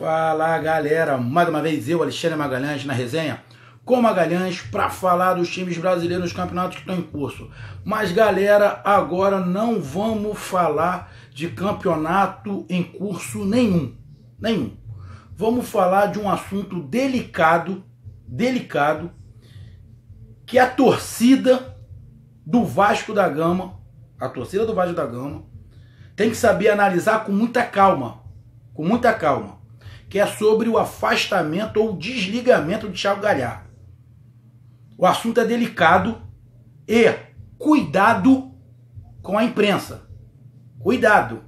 Fala galera, mais uma vez eu, Alexandre Magalhães, na resenha com Magalhães para falar dos times brasileiros nos campeonatos que estão em curso. Mas galera, agora não vamos falar de campeonato em curso nenhum. Vamos falar de um assunto delicado, que a torcida do Vasco da Gama, tem que saber analisar com muita calma, que é sobre o afastamento ou desligamento de Thiago Galhardo. O assunto é delicado e cuidado com a imprensa. Cuidado.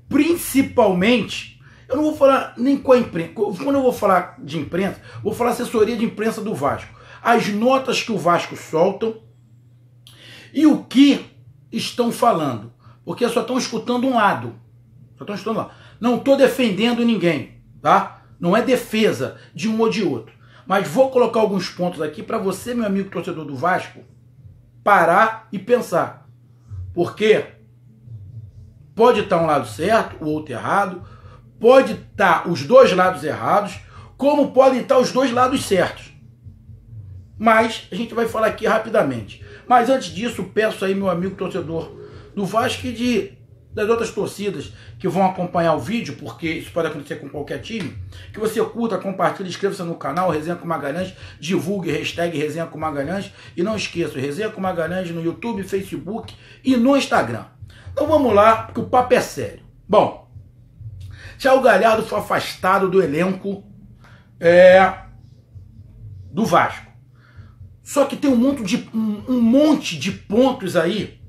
Principalmente, eu não vou falar nem com a imprensa. Quando eu vou falar de imprensa, vou falar assessoria de imprensa do Vasco. As notas que o Vasco soltam e o que estão falando. Porque só estão escutando um lado. Não estou defendendo ninguém, tá? Não é defesa de um ou de outro. Mas vou colocar alguns pontos aqui para você, meu amigo torcedor do Vasco, parar e pensar. Porque pode estar um lado certo, o outro errado, pode estar os dois lados errados, como podem estar os dois lados certos. Mas a gente vai falar aqui rapidamente. Mas antes disso, peço aí, meu amigo torcedor do Vasco e das outras torcidas que vão acompanhar o vídeo, porque isso pode acontecer com qualquer time, que você curta, compartilhe, inscreva-se no canal Resenha com Magalhães, divulgue hashtag Resenha com Magalhães e não esqueça, Resenha com Magalhães no YouTube, Facebook e no Instagram. Então vamos lá, porque o papo é sério. Bom, Thiago Galhardo foi afastado do elenco do Vasco. Só que tem um monte de pontos aí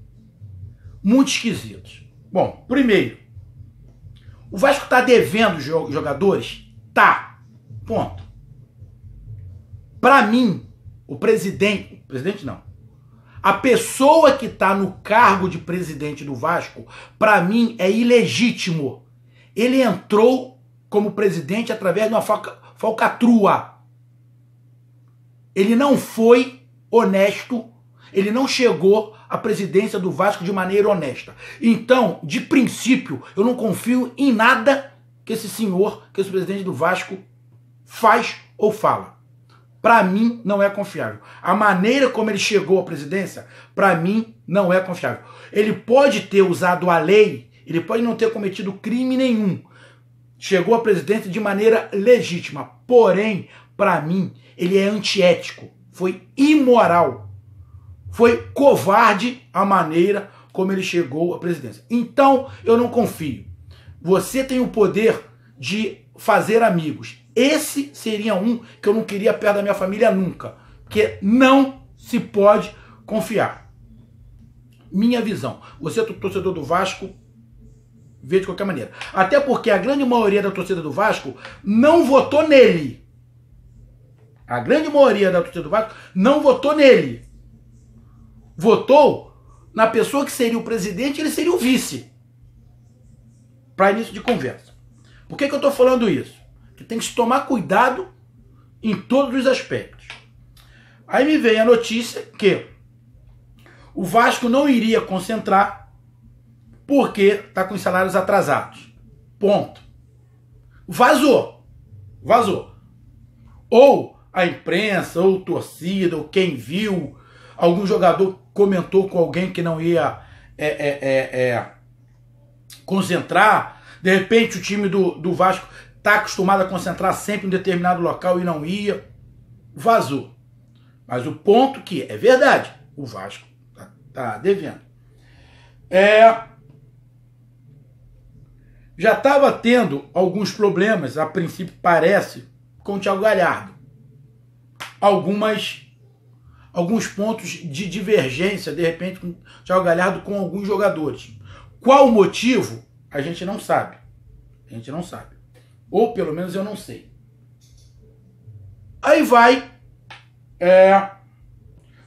muito esquisitos. Bom, primeiro, o Vasco está devendo jogadores? Tá. Ponto. Para mim, a pessoa que está no cargo de presidente do Vasco, para mim, é ilegítimo. Ele entrou como presidente através de uma falcatrua. Ele não foi honesto, ele não chegou à presidência do Vasco de maneira honesta. Então, de princípio, eu não confio em nada que esse presidente do Vasco faz ou fala. Para mim, não é confiável. A maneira como ele chegou à presidência, para mim, não é confiável. Ele pode ter usado a lei, ele pode não ter cometido crime nenhum. Chegou à presidência de maneira legítima. Porém, para mim, ele é antiético. Foi imoral. Foi covarde a maneira como ele chegou à presidência. Então, eu não confio. Você tem o poder de fazer amigos. Esse seria um que eu não queria perto da minha família nunca. Porque não se pode confiar. Minha visão. Você, torcedor do Vasco, vê de qualquer maneira. Até porque a grande maioria da torcida do Vasco não votou nele. A grande maioria da torcida do Vasco não votou nele. Votou na pessoa que seria o presidente e ele seria o vice. Para início de conversa. Por que eu estou falando isso? Que tem que se tomar cuidado em todos os aspectos. Aí me vem a notícia que o Vasco não iria concentrar porque está com os salários atrasados. Ponto. Vazou. Ou a imprensa, ou torcida, ou quem viu, algum jogador comentou com alguém que não ia concentrar. De repente o time do Vasco está acostumado a concentrar sempre em um determinado local e não ia. Vazou. Mas o ponto que é verdade, o Vasco tá devendo. Já estava tendo alguns problemas, a princípio parece, com o Thiago Galhardo. Alguns pontos de divergência, de repente, com o Thiago Galhardo com alguns jogadores. Qual o motivo? A gente não sabe. Ou pelo menos eu não sei. Aí vai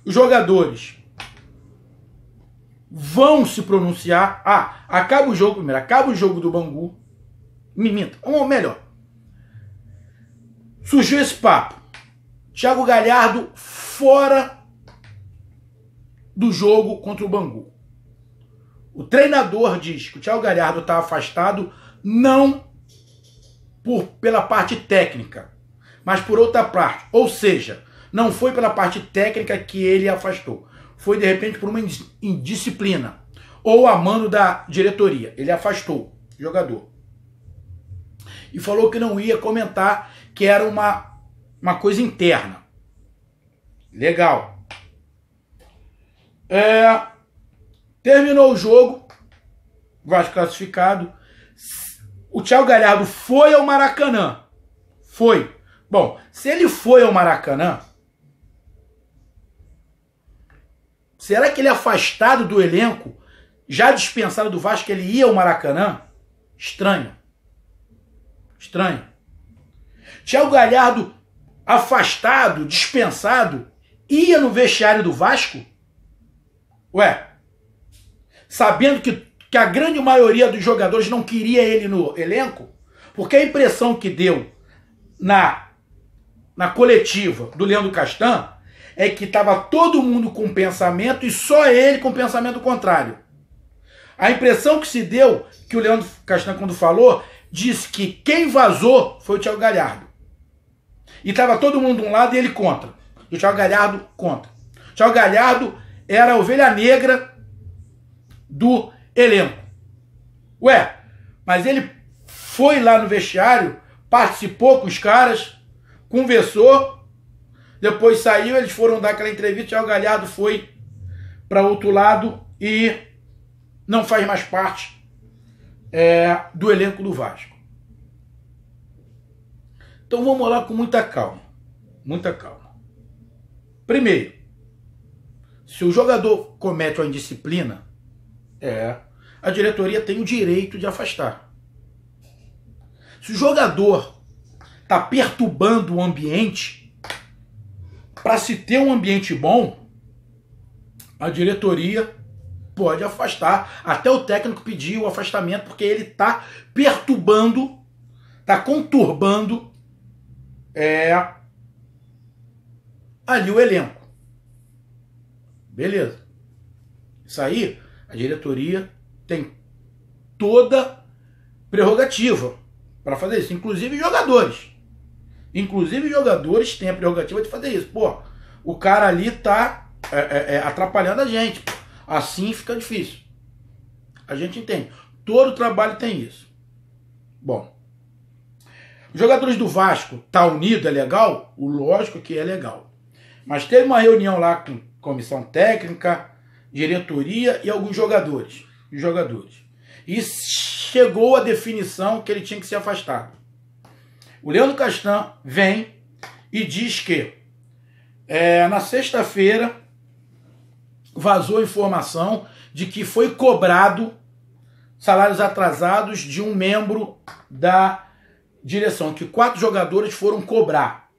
os jogadores vão se pronunciar. Acaba o jogo primeiro. Acaba o jogo do Bangu. Ou melhor. Surgiu esse papo. Thiago Galhardo fora do jogo contra o Bangu. O treinador diz que o Thiago Galhardo está afastado não pela parte técnica, mas por outra parte. Ou seja, não foi pela parte técnica que ele afastou. Foi, de repente, por uma indisciplina. Ou a mando da diretoria. Ele afastou o jogador. E falou que não ia comentar, que era uma coisa interna. Legal. Terminou o jogo. Vasco classificado. O Thiago Galhardo foi ao Maracanã. Foi. Bom, se ele foi ao Maracanã, será que ele é afastado do elenco, já dispensado do Vasco, ele ia ao Maracanã? Estranho. Estranho. Thiago Galhardo, afastado, dispensado, ia no vestiário do Vasco? Ué, sabendo que a grande maioria dos jogadores não queria ele no elenco? Porque a impressão que deu na coletiva do Leandro Castan é que estava todo mundo com pensamento e só ele com pensamento contrário. A impressão que se deu, que o Leandro Castan, quando falou, disse que quem vazou foi o Thiago Galhardo. E estava todo mundo de um lado e ele contra. E o Thiago Galhardo contra. O Thiago Galhardo era a ovelha negra do elenco. Ué, mas ele foi lá no vestiário, participou com os caras, conversou, depois saiu, eles foram dar aquela entrevista, o Thiago Galhardo foi para outro lado e não faz mais parte do elenco do Vasco. Então vamos lá com muita calma. Muita calma. Primeiro, se o jogador comete uma indisciplina, a diretoria tem o direito de afastar. Se o jogador está perturbando o ambiente, para se ter um ambiente bom, a diretoria pode afastar. Até o técnico pediu o afastamento porque ele está perturbando, está conturbando ali o elenco. Beleza. Isso aí, a diretoria tem toda prerrogativa para fazer isso. Inclusive jogadores. Inclusive jogadores têm a prerrogativa de fazer isso. Pô, o cara ali tá atrapalhando a gente. Assim fica difícil. A gente entende. Todo trabalho tem isso. Bom. Os jogadores do Vasco tá unido, é legal? O lógico que é legal. Mas teve uma reunião lá com comissão técnica, diretoria e alguns jogadores. E chegou a definição que ele tinha que ser afastado. O Leandro Castan vem e diz que na sexta-feira vazou informação de que foi cobrado salários atrasados de um membro da direção, que 4 jogadores foram cobrar.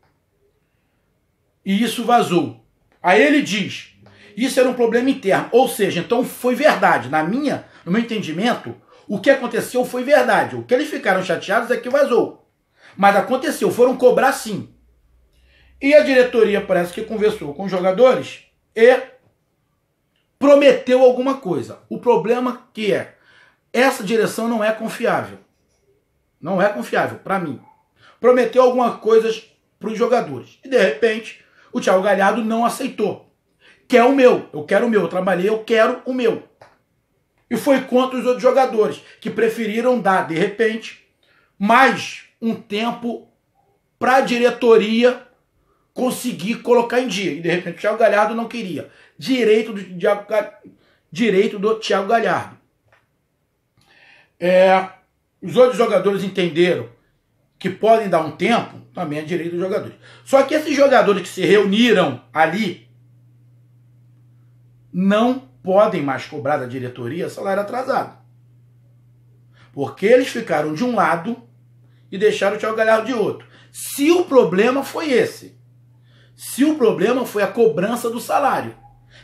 E isso vazou. Aí ele diz, isso era um problema interno. Ou seja, então foi verdade. No meu entendimento, o que aconteceu foi verdade. O que eles ficaram chateados é que vazou. Mas aconteceu, foram cobrar sim. E a diretoria parece que conversou com os jogadores e prometeu alguma coisa. O problema que essa direção não é confiável. Não é confiável, para mim. Prometeu algumas coisas para os jogadores. E de repente, o Thiago Galhardo não aceitou. Quer o meu. Eu quero o meu. Eu trabalhei, eu quero o meu. E foi contra os outros jogadores, que preferiram dar, de repente, mais um tempo para a diretoria conseguir colocar em dia. E de repente o Thiago Galhardo não queria. Direito do Thiago Galhardo. Os outros jogadores entenderam que podem dar um tempo, também é direito dos jogadores. Só que esses jogadores que se reuniram ali não podem mais cobrar da diretoria salário atrasado. Porque eles ficaram de um lado e deixaram o Thiago Galhardo de outro. Se o problema foi esse, se o problema foi a cobrança do salário,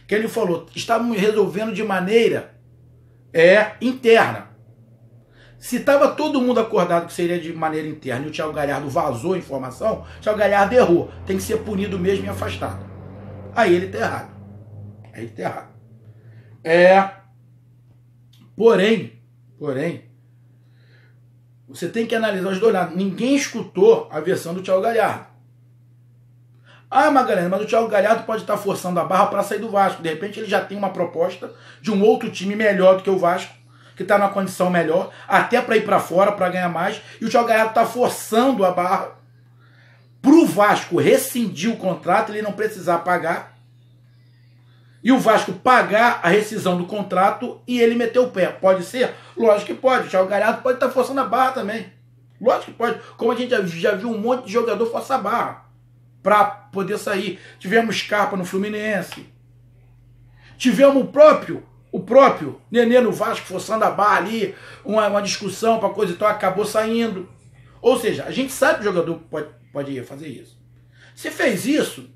que ele falou, estávamos resolvendo de maneira interna. Se estava todo mundo acordado que seria de maneira interna e o Thiago Galhardo vazou a informação, o Thiago Galhardo errou. Tem que ser punido mesmo e afastado. Aí ele está errado. Aí ele está errado. Porém, Você tem que analisar os dois lados. Ninguém escutou a versão do Thiago Galhardo. Ah, Magalhães, mas o Thiago Galhardo pode estar forçando a barra para sair do Vasco. De repente ele já tem uma proposta de um outro time melhor do que o Vasco, que está numa condição melhor, até para ir para fora, para ganhar mais. E o Thiago Galhardo está forçando a barra para o Vasco rescindir o contrato, ele não precisar pagar. E o Vasco pagar a rescisão do contrato e ele meter o pé. Pode ser? Lógico que pode. O Thiago Galhardo pode estar forçando a barra também. Lógico que pode. Como a gente já viu um monte de jogador forçar a barra para poder sair. Tivemos Scarpa no Fluminense. Tivemos o próprio Nenê no Vasco forçando a barra ali, uma discussão para coisa e tal, acabou saindo. Ou seja, a gente sabe que o jogador pode fazer isso. Se fez isso,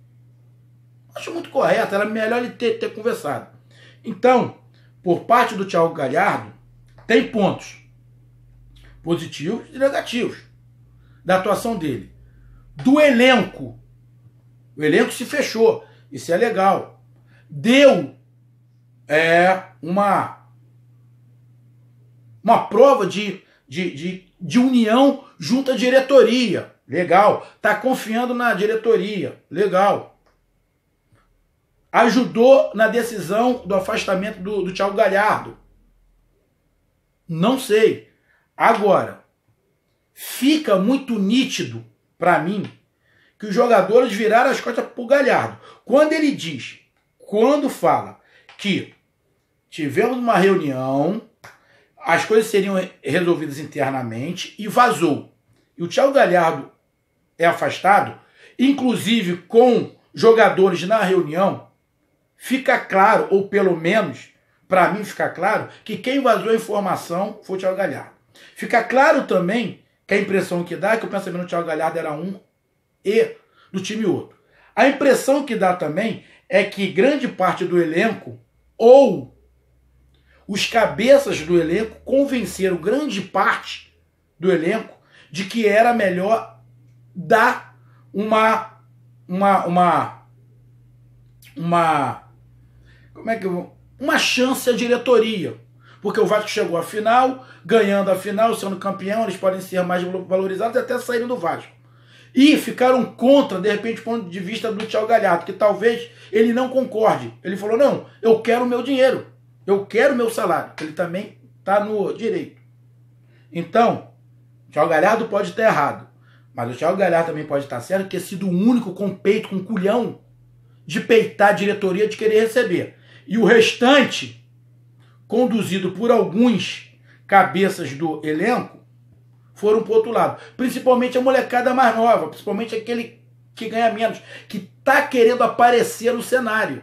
acho muito correto, era melhor ele ter conversado. Então, por parte do Thiago Galhardo, tem pontos positivos e negativos da atuação dele. Do elenco, o elenco se fechou, isso é legal. Deu uma prova de união junto à diretoria, legal. Tá confiando na diretoria, legal. Ajudou na decisão do afastamento do Thiago Galhardo. Não sei. Agora, fica muito nítido para mim que os jogadores viraram as costas pro Galhardo. Quando fala que tivemos uma reunião, as coisas seriam resolvidas internamente e vazou. E o Thiago Galhardo é afastado, inclusive com jogadores na reunião, fica claro, ou pelo menos, para mim fica claro, que quem vazou a informação foi o Thiago Galhardo. Fica claro também que a impressão que dá é que o pensamento do Thiago Galhardo era um e do time outro. A impressão que dá também é que grande parte do elenco, ou os cabeças do elenco, convenceram grande parte do elenco de que era melhor dar uma chance à diretoria. Porque o Vasco chegou à final, ganhando a final, sendo campeão, eles podem ser mais valorizados e até saírem do Vasco. E ficaram contra, de repente, do ponto de vista do Thiago Galhardo, que talvez ele não concorde. Ele falou, não, eu quero o meu dinheiro, eu quero o meu salário. Ele também está no direito. Então, o Thiago Galhardo pode estar errado, mas o Thiago Galhardo também pode estar certo, ter sido o único com peito, com culhão, de peitar a diretoria, de querer receber. E o restante, conduzido por alguns cabeças do elenco, foram para o outro lado. Principalmente a molecada mais nova, principalmente aquele que ganha menos, que está querendo aparecer no cenário.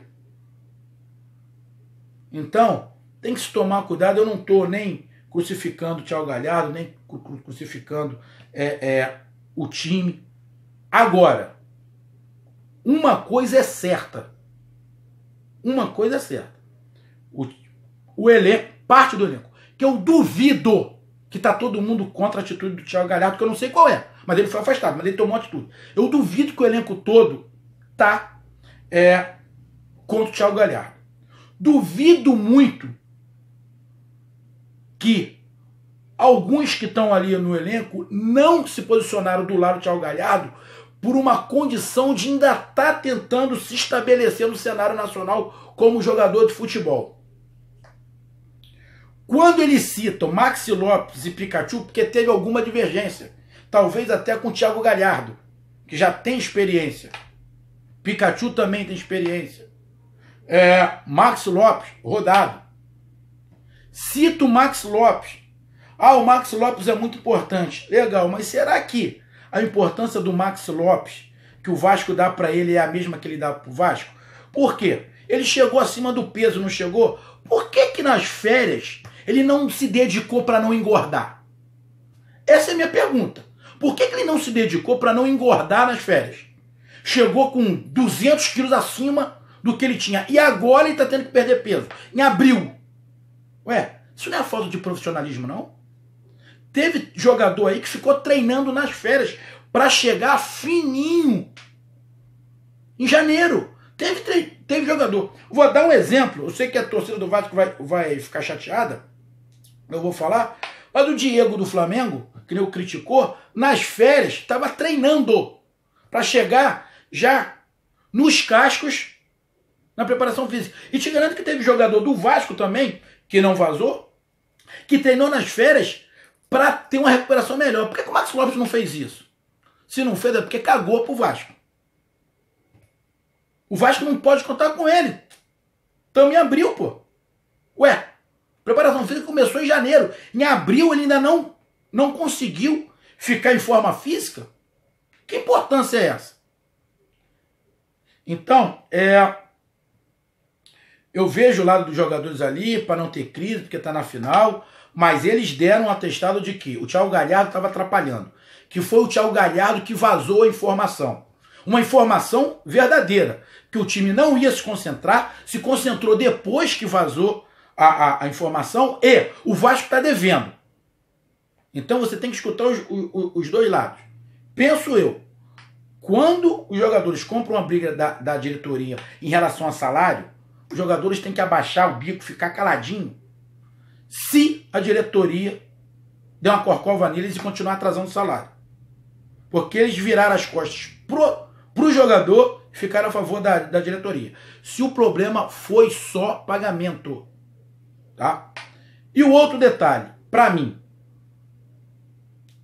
Então, tem que se tomar cuidado. Eu não estou nem crucificando o Thiago Galhardo, nem crucificando o time. Agora, uma coisa é certa. Uma coisa é certa. O elenco, parte do elenco, que eu duvido que tá todo mundo contra a atitude do Thiago Galhardo, que eu não sei qual é, mas ele foi afastado, mas ele tomou atitude. Eu duvido que o elenco todo tá contra o Thiago Galhardo. Duvido muito que alguns que estão ali no elenco não se posicionaram do lado do Thiago Galhardo por uma condição de ainda estar tentando se estabelecer no cenário nacional como jogador de futebol. Quando eles citam Maxi Lopes e Pikachu, porque teve alguma divergência, talvez até com o Thiago Galhardo, que já tem experiência. Pikachu também tem experiência. Maxi Lopes, rodado. Cito o Maxi Lopes. O Maxi Lopes é muito importante. Legal, mas será que a importância do Maxi Lopes que o Vasco dá para ele é a mesma que ele dá para o Vasco? Por quê? Ele chegou acima do peso, não chegou? Por que nas férias ele não se dedicou para não engordar? Essa é a minha pergunta. Por que ele não se dedicou para não engordar nas férias? Chegou com 200 quilos acima do que ele tinha. E agora ele está tendo que perder peso. Em abril. Isso não é falta de profissionalismo, não? Teve jogador aí que ficou treinando nas férias para chegar fininho em janeiro. Teve jogador. Vou dar um exemplo. Eu sei que a torcida do Vasco vai ficar chateada. Eu vou falar. Mas o Diego do Flamengo que nem o criticou, nas férias estava treinando para chegar já nos cascos na preparação física. E te garanto que teve jogador do Vasco também, que não vazou, que treinou nas férias para ter uma recuperação melhor. Por que o Max Lopes não fez isso? Se não fez é porque cagou pro Vasco. O Vasco não pode contar com ele. Estamos em abril, pô. Ué, preparação física começou em janeiro. Em abril ele ainda não conseguiu ficar em forma física? Que importância é essa? Então, eu vejo o lado dos jogadores ali, para não ter crise, porque está na final, mas eles deram um atestado de que o Thiago Galhardo estava atrapalhando. Que foi o Thiago Galhardo que vazou a informação. Uma informação verdadeira, que o time não ia se concentrar, se concentrou depois que vazou a informação, e o Vasco está devendo. Então você tem que escutar os dois lados. Penso eu, quando os jogadores compram uma briga da diretoria em relação a salário, os jogadores têm que abaixar o bico, ficar caladinho, se a diretoria der uma corcova neles e continuar atrasando o salário. Porque eles viraram as costas pro jogador e ficaram a favor da diretoria. Se o problema foi só pagamento. Tá? E o outro detalhe, para mim,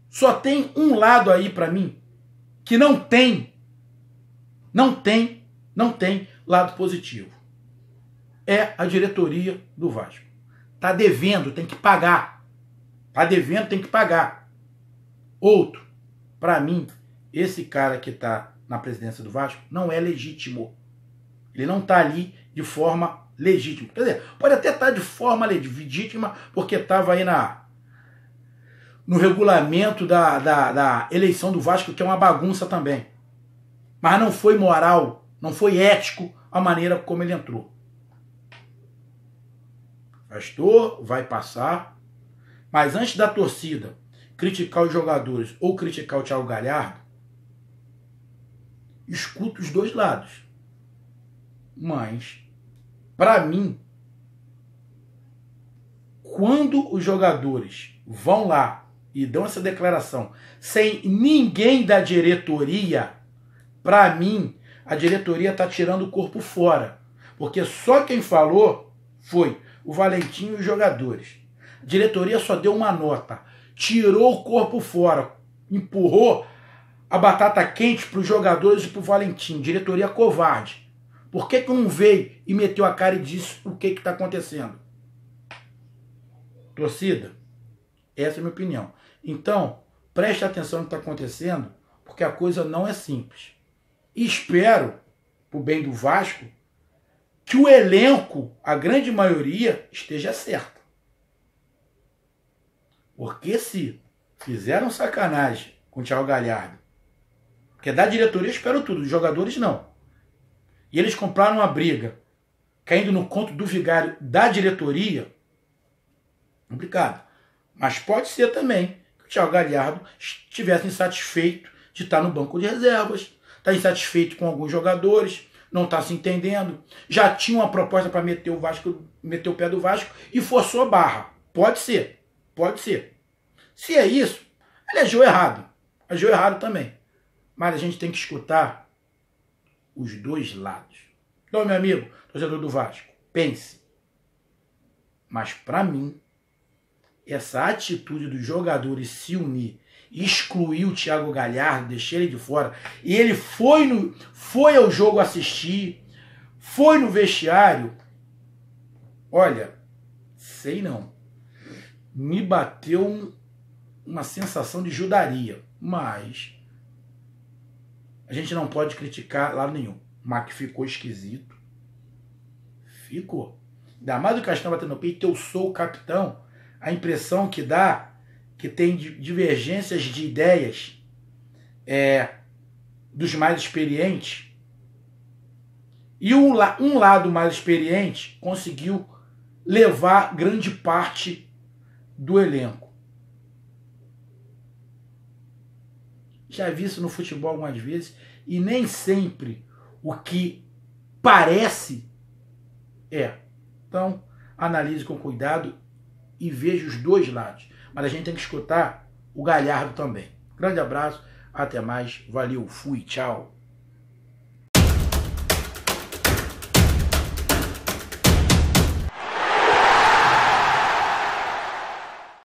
só tem um lado aí para mim que não tem lado positivo. É a diretoria do Vasco. Tá devendo, tem que pagar. Tá devendo, tem que pagar. Outro, para mim, esse cara que tá na presidência do Vasco não é legítimo. Ele não tá ali de forma legítima. Quer dizer, pode até estar de forma legítima, porque estava aí no regulamento da eleição do Vasco, que é uma bagunça também. Mas não foi moral, não foi ético a maneira como ele entrou. Pastor, vai passar. Mas antes da torcida criticar os jogadores ou criticar o Thiago Galhardo, escuta os dois lados. Mas, para mim, quando os jogadores vão lá e dão essa declaração sem ninguém da diretoria, para mim, a diretoria está tirando o corpo fora. Porque só quem falou foi o Valentim e os jogadores. A diretoria só deu uma nota. Tirou o corpo fora. Empurrou a batata quente para os jogadores e para o Valentim. Diretoria covarde. Por que não veio e meteu a cara e disse o que está acontecendo? Torcida, essa é a minha opinião. Então, preste atenção no que está acontecendo, porque a coisa não é simples. E espero, pro bem do Vasco, que o elenco, a grande maioria, esteja certo. Porque se fizeram sacanagem com o Thiago Galhardo, porque da diretoria eu espero tudo, dos jogadores não. E eles compraram uma briga, caindo no conto do vigário da diretoria, complicado. Mas pode ser também que o Thiago Galhardo estivesse insatisfeito de estar no banco de reservas, está insatisfeito com alguns jogadores, não está se entendendo, já tinha uma proposta para meter o pé do Vasco e forçou a barra. Pode ser, pode ser. Se é isso, ele agiu errado também. Mas a gente tem que escutar os dois lados. Então, meu amigo, torcedor do Vasco, pense. Mas para mim, essa atitude dos jogadores se unir, excluir o Thiago Galhardo, deixar ele de fora, e ele foi ao jogo assistir, foi no vestiário, olha, sei não, me bateu uma sensação de judaria, mas a gente não pode criticar lado nenhum, mas que ficou esquisito, ficou. Ainda mais o Castan batendo no peito, eu sou o capitão, a impressão que dá que tem divergências de ideias dos mais experientes, e um lado mais experiente conseguiu levar grande parte do elenco. Já vi isso no futebol algumas vezes, e nem sempre o que parece é. Então, analise com cuidado e veja os dois lados. Mas a gente tem que escutar o Galhardo também. Grande abraço, até mais, valeu, fui, tchau.